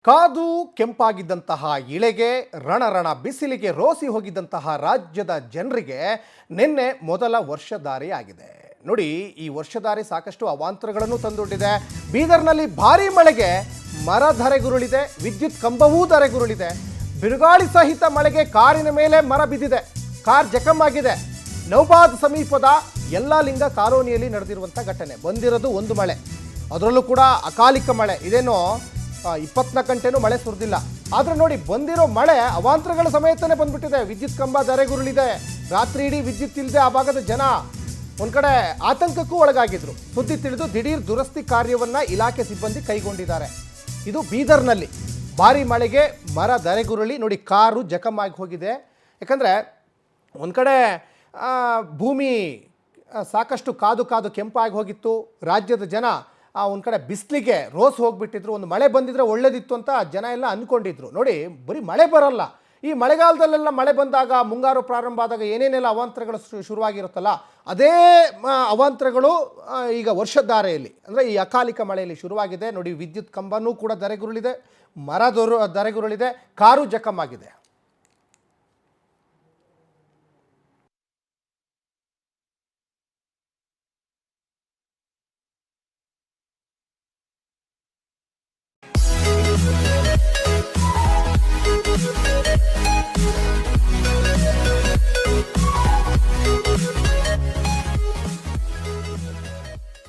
ಕಾದು ಕೆಂಪಾಗಿದ್ದಂತಹ ಇಳೆಗೆ ರಣರಣ ಬಿಸಿಲಿಗೆ ರೋಸಿ ಹೋಗಿದ್ದಂತಹ ರಾಜ್ಯದ ಜನರಿಗೆ ನಿನ್ನೆ ಮೊದಲ ವರ್ಷಧಾರೆ ಆಗಿದೆ. ನೋಡಿ, ಈ ವರ್ಷಧಾರೆ ಸಾಕಷ್ಟು ಅವಾಂತರಗಳನ್ನು ತಂದೊಡ್ಡಿದೆ. ಬೀದರ್ನಲ್ಲಿ ಭಾರೀ ಮಳೆಗೆ ಮರ ಧರೆಗುರುಳಿದೆ, ವಿದ್ಯುತ್ ಕಂಬವೂ ಧರೆಗುರುಳಿದೆ. ಬಿರುಗಾಳಿ ಸಹಿತ ಮಳೆಗೆ ಕಾರಿನ ಮೇಲೆ ಮರ ಬಿದ್ದಿದೆ, ಕಾರ್ ಜಖಮ್ ಆಗಿದೆ. ನೌಬಾದ್ ಸಮೀಪದ ಯಲ್ಲಾಲಿಂಗ ಕಾಲೋನಿಯಲ್ಲಿ ನಡೆದಿರುವಂಥ ಘಟನೆ. ಬಂದಿರೋದು ಒಂದು ಮಳೆ, ಅದರಲ್ಲೂ ಕೂಡ ಅಕಾಲಿಕ ಮಳೆ. ಇದೇನೋ 24 ಗಂಟೆನೂ ಮಳೆ ಸುರಿದಿಲ್ಲ. ಆದರೆ ನೋಡಿ, ಬಂದಿರೋ ಮಳೆ ಅವಾಂತರಗಳ ಸಮೇತನೇ ಬಂದ್ಬಿಟ್ಟಿದೆ. ವಿದ್ಯುತ್ ಕಂಬ ಧರೆಗುರುಳಿದೆ. ರಾತ್ರಿ ಇಡೀ ವಿದ್ಯುತ್ ಇಲ್ಲದೆ ಆ ಭಾಗದ ಜನ ಒಂದು ಕಡೆ ಆತಂಕಕ್ಕೂ ಒಳಗಾಗಿದ್ರು. ಸುದ್ದಿ ತಿಳಿದು ದಿಢೀರ್ ದುರಸ್ತಿ ಕಾರ್ಯವನ್ನು ಇಲಾಖೆ ಸಿಬ್ಬಂದಿ ಕೈಗೊಂಡಿದ್ದಾರೆ. ಇದು ಬೀದರ್ನಲ್ಲಿ ಭಾರಿ ಮಳೆಗೆ ಮರ ಧರೆಗುರುಳಿ ನೋಡಿ ಕಾರು ಜಖಮ್ ಆಗಿ ಹೋಗಿದೆ. ಯಾಕಂದರೆ ಒಂದು ಕಡೆ ಭೂಮಿ ಸಾಕಷ್ಟು ಕಾದು ಕೆಂಪಾಗಿ ಹೋಗಿತ್ತು. ರಾಜ್ಯದ ಜನ ಒಂದು ಕಡೆ ಬಿಸಿಲಿಗೆ ರೋಸ್ ಹೋಗಿಬಿಟ್ಟಿದ್ರು. ಒಂದು ಮಳೆ ಬಂದಿದ್ರೆ ಒಳ್ಳೇದಿತ್ತು ಅಂತ ಜನ ಎಲ್ಲ ಅಂದ್ಕೊಂಡಿದ್ರು. ನೋಡಿ, ಬರೀ ಮಳೆ ಬರಲ್ಲ, ಈ ಮಳೆಗಾಲದಲ್ಲೆಲ್ಲ ಮಳೆ ಬಂದಾಗ, ಮುಂಗಾರು ಪ್ರಾರಂಭ ಆದಾಗ ಏನೇನೆಲ್ಲ ಅವಾಂತರಗಳು ಶುರುವಾಗಿರುತ್ತಲ್ಲ, ಅದೇ ಅವಾಂತರಗಳು ಈಗ ವರ್ಷಧಾರೆಯಲ್ಲಿ ಅಂದರೆ ಈ ಅಕಾಲಿಕ ಮಳೆಯಲ್ಲಿ ಶುರುವಾಗಿದೆ. ನೋಡಿ, ವಿದ್ಯುತ್ ಕಂಬನೂ ಕೂಡ ಧರೆಗುರುಳಿದೆ, ಮರ ಧರೆಗುರುಳಿದೆ, ಕಾರು ಜಖಮ್ ಆಗಿದೆ.